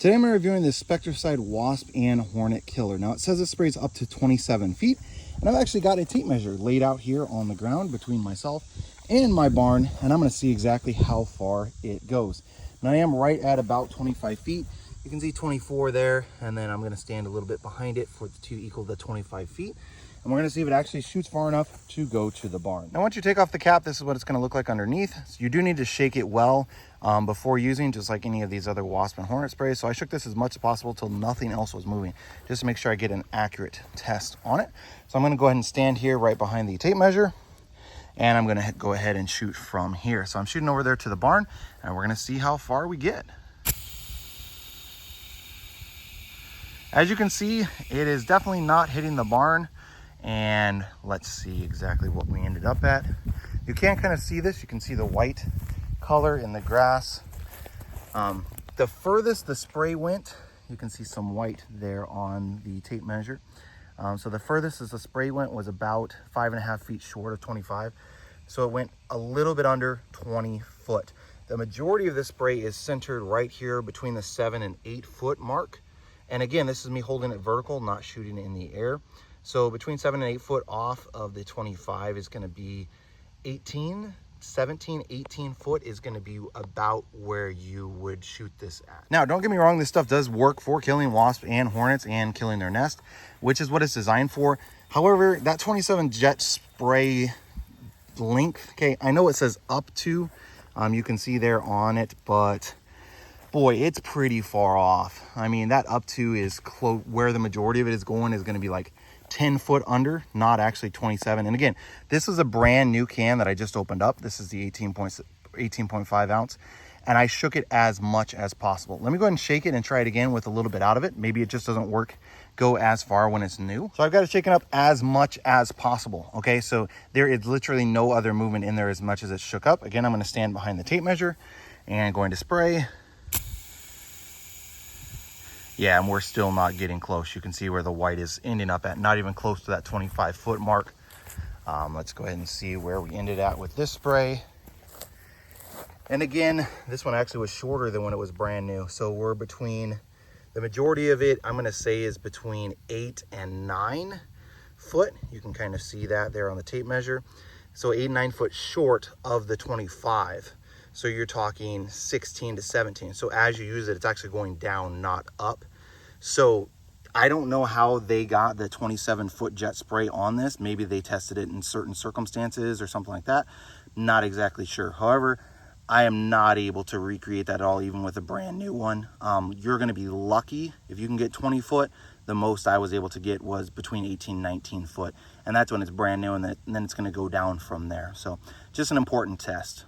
Today I'm reviewing this Spectracide Wasp and Hornet killer. Now it says it sprays up to 27 feet, and I've actually got a tape measure laid out here on the ground between myself and my barn, and I'm going to see exactly how far it goes. Now I am right at about 25 feet. You can see 24 there, and then I'm going to stand a little bit behind it for it to equal the 25 feet. And we're going to see if it actually shoots far enough to go to the barn. Now, once you take off the cap, this is what it's going to look like underneath. So you do need to shake it well before using, just like any of these other Wasp and Hornet sprays. So I shook this as much as possible till nothing else was moving, just to make sure I get an accurate test on it. So I'm going to go ahead and stand here right behind the tape measure, and I'm going to go ahead and shoot from here. So I'm shooting over there to the barn, and we're going to see how far we get. As you can see, it is definitely not hitting the barn. And let's see exactly what we ended up at. You can kind of see this. You can see the white color in the grass. The furthest the spray went, you can see some white there on the tape measure. So the furthest as the spray went was about 5.5 feet short of 25. So it went a little bit under 20 foot. The majority of the spray is centered right here between the 7 and 8 foot mark. And again, this is me holding it vertical, not shooting it in the air. So between 7 and 8 foot off of the 25 is going to be 17, 18 foot is going to be about where you would shoot this at. Now, don't get me wrong, this stuff does work for killing wasps and hornets and killing their nest, which is what it's designed for. However, that 27 jet spray length, okay, I know it says up to, you can see there on it, but boy, it's pretty far off. I mean, that up to is close, where the majority of it is going to be like 10 foot under, not actually 27. And again, this is a brand new can that I just opened up. This is the 18.5 ounce, and I shook it as much as possible. Let me go ahead and shake it and try it again with a little bit out of it. Maybe it just doesn't go as far when it's new. So I've got it shaken up as much as possible. Okay, so there is literally no other movement in there as much as it's shook up. Again, I'm going to stand behind the tape measure and going to spray. Yeah, and we're still not getting close. You can see where the white is ending up at, not even close to that 25 foot mark. Let's go ahead and see where we ended at with this spray. And again, this one actually was shorter than when it was brand new. So we're between, the majority of it, I'm gonna say is between 8 and 9 foot. You can kind of see that there on the tape measure. So 8 and 9 foot short of the 25. So you're talking 16 to 17. So as you use it, it's actually going down, not up. So I don't know how they got the 27 foot jet spray on this. Maybe they tested it in certain circumstances or something like that. Not exactly sure. However, I am not able to recreate that at all, even with a brand new one. You're gonna be lucky if you can get 20 foot. The most I was able to get was between 18 and 19 foot. And that's when it's brand new, and then it's gonna go down from there. So just an important test.